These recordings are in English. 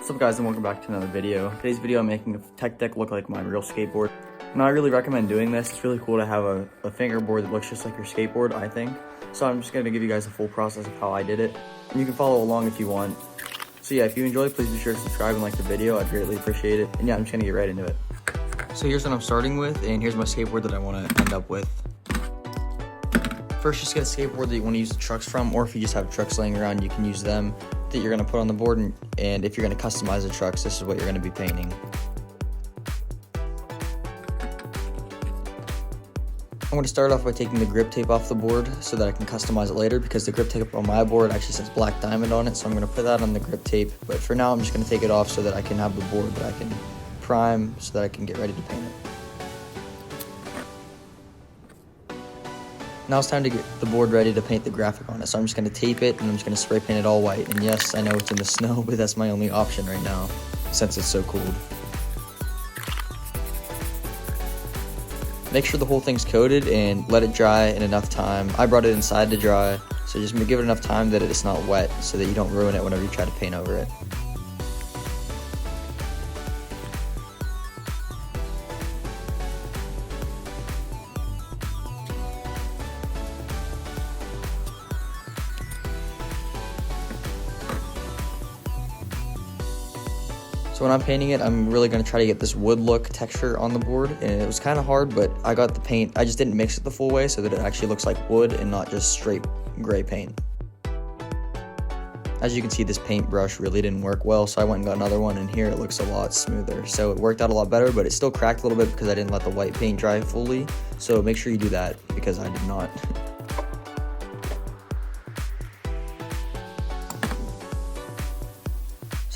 What's up guys, and welcome back to another video. Today's video I'm making a tech deck look like my real skateboard. And I really recommend doing this. It's really cool to have a fingerboard that looks just like your skateboard, I think. So I'm just going to give you guys a full process of how I did it. And you can follow along if you want. So yeah, if you enjoyed, please be sure to subscribe and like the video. I'd greatly appreciate it. And yeah, I'm just going to get right into it. So here's what I'm starting with, and here's my skateboard that I want to end up with. First, just get a skateboard that you want to use the trucks from, or if you just have trucks laying around, you can use them that you're going to put on the board, and if you're going to customize the trucks, this is what you're going to be painting. I'm going to start off by taking the grip tape off the board so that I can customize it later, because the grip tape on my board actually says Black Diamond on it, so I'm going to put that on the grip tape, but for now I'm just going to take it off so that I can have the board that I can prime so that I can get ready to paint it. Now it's time to get the board ready to paint the graphic on it, so I'm just going to tape it and I'm just going to spray paint it all white. And yes, I know it's in the snow, but that's my only option right now since it's so cold. Make sure the whole thing's coated and let it dry in enough time. I brought it inside to dry, so just give it enough time that it's not wet so that you don't ruin it whenever you try to paint over it. So when I'm painting it, I'm really going to try to get this wood look texture on the board, and it was kind of hard, but I got the paint, I just didn't mix it the full way so that it actually looks like wood and not just straight gray paint. As you can see, this paintbrush really didn't work well, so I went and got another one, and here it looks a lot smoother. So it worked out a lot better, but it still cracked a little bit because I didn't let the white paint dry fully, so make sure you do that because I did not.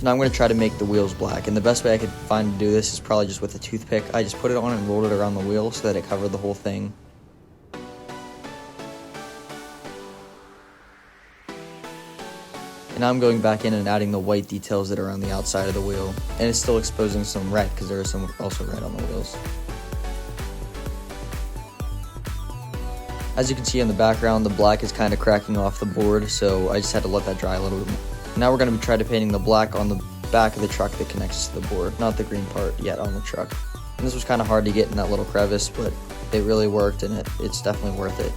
Now I'm going to try to make the wheels black, and the best way I could find to do this is probably just with a toothpick. I just put it on and rolled it around the wheel so that it covered the whole thing. And now I'm going back in and adding the white details that are on the outside of the wheel, and it's still exposing some red because there is some also red on the wheels. As you can see in the background, the black is kind of cracking off the board, so I just had to let that dry a little bit more. Now we're going to try to painting the black on the back of the truck that connects to the board, not the green part yet on the truck. And this was kind of hard to get in that little crevice, but it really worked, and it's definitely worth it.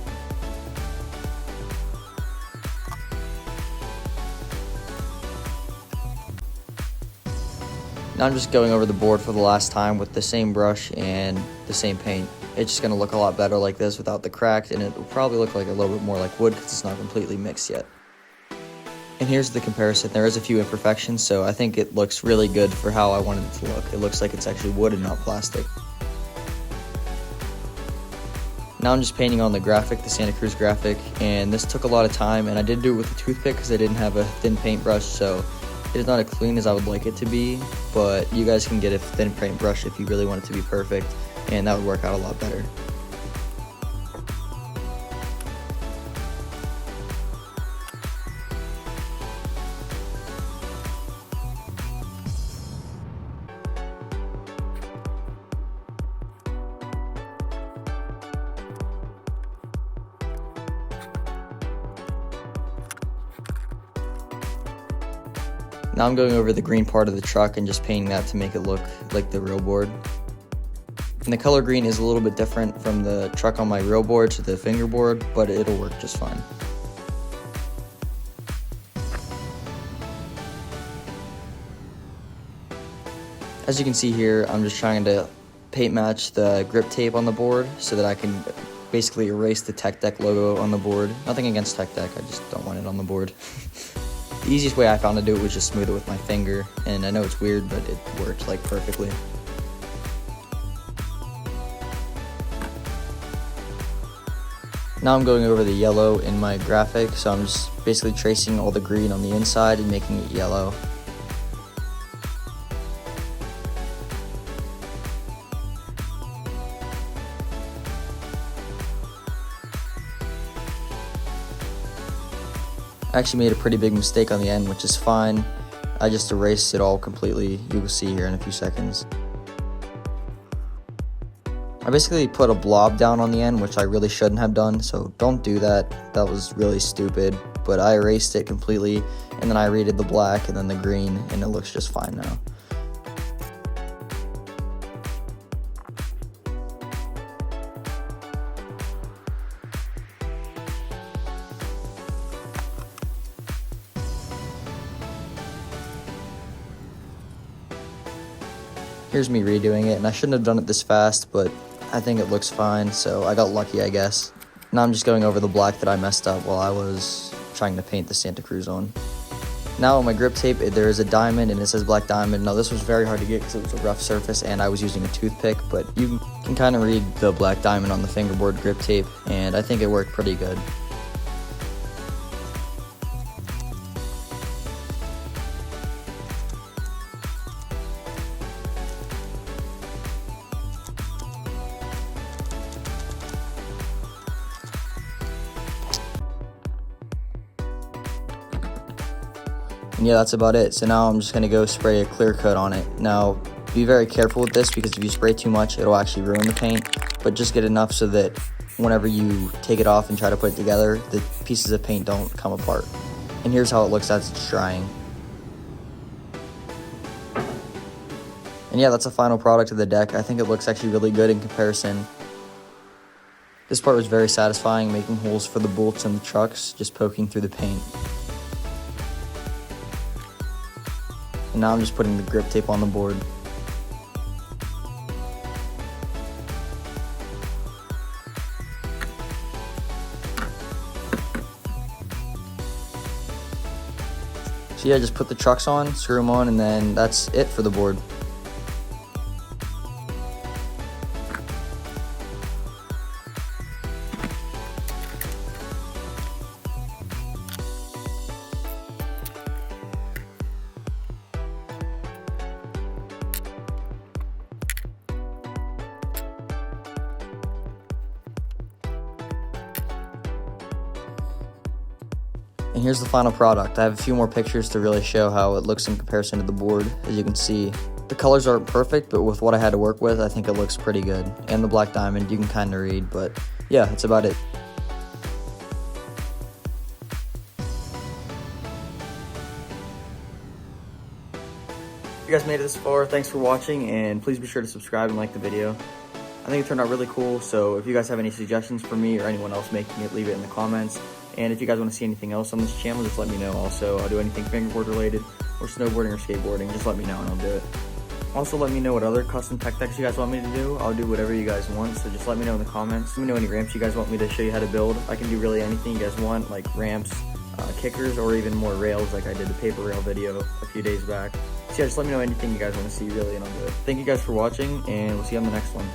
Now I'm just going over the board for the last time with the same brush and the same paint. It's just going to look a lot better like this without the crack, and it will probably look like a little bit more like wood because it's not completely mixed yet. And here's the comparison. There is a few imperfections, so I think it looks really good for how I wanted it to look. It looks like it's actually wood and not plastic. Now I'm just painting on the graphic, the Santa Cruz graphic, and this took a lot of time, and I did do it with a toothpick because I didn't have a thin paintbrush, so it is not as clean as I would like it to be, but you guys can get a thin paintbrush if you really want it to be perfect, and that would work out a lot better. Now I'm going over the green part of the truck and just painting that to make it look like the real board. And the color green is a little bit different from the truck on my real board to the fingerboard, but it'll work just fine. As you can see here, I'm just trying to paint match the grip tape on the board so that I can basically erase the Tech Deck logo on the board. Nothing against Tech Deck, I just don't want it on the board. The easiest way I found to do it was just smooth it with my finger, and I know it's weird, but it worked like perfectly. Now I'm going over the yellow in my graphic, so I'm just basically tracing all the green on the inside and making it yellow. I actually made a pretty big mistake on the end, which is fine. I just erased it all completely. You will see here in a few seconds. I basically put a blob down on the end, which I really shouldn't have done, so don't do that. That was really stupid. but I erased it completely, and then I redid the black and then the green, and it looks just fine now. Here's me redoing it, and I shouldn't have done it this fast, but I think it looks fine, so I got lucky, I guess. Now I'm just going over the black that I messed up while I was trying to paint the Santa Cruz on. Now on my grip tape, there is a diamond, and it says black diamond. Now this was very hard to get because it was a rough surface, and I was using a toothpick, but you can kind of read the black diamond on the Fingerboard grip tape, and I think it worked pretty good. And yeah, that's about it. So now I'm just going to go spray a clear coat on it. Now, be very careful with this because if you spray too much, it'll actually ruin the paint. But just get enough so that whenever you take it off and try to put it together, the pieces of paint don't come apart. And here's how it looks as it's drying. And yeah, that's the final product of the deck. I think it looks actually really good in comparison. This part was very satisfying, making holes for the bolts and the trucks, just poking through the paint. And now I'm just putting the grip tape on the board. So yeah, just put the trucks on, screw them on, and then that's it for the board. And here's the final product. I have a few more pictures to really show how it looks in comparison to the board. As you can see, the colors aren't perfect, but with what I had to work with, I think it looks pretty good. And the black diamond, you can kind of read, but yeah, that's about it. If you guys made it this far, thanks for watching, and please be sure to subscribe and like the video. I think it turned out really cool, so if you guys have any suggestions for me or anyone else making it, leave it in the comments. And if you guys want to see anything else on this channel, just let me know. Also, I'll do anything fingerboard related or snowboarding or skateboarding. Just let me know and I'll do it. Also, let me know what other custom tech decks you guys want me to do. I'll do whatever you guys want, so just let me know in the comments. Let me know any ramps you guys want me to show you how to build. I can do really anything you guys want, like ramps, kickers, or even more rails like I did the paper rail video a few days back. So yeah, just let me know anything you guys want to see really and I'll do it. Thank you guys for watching, and we'll see you on the next one.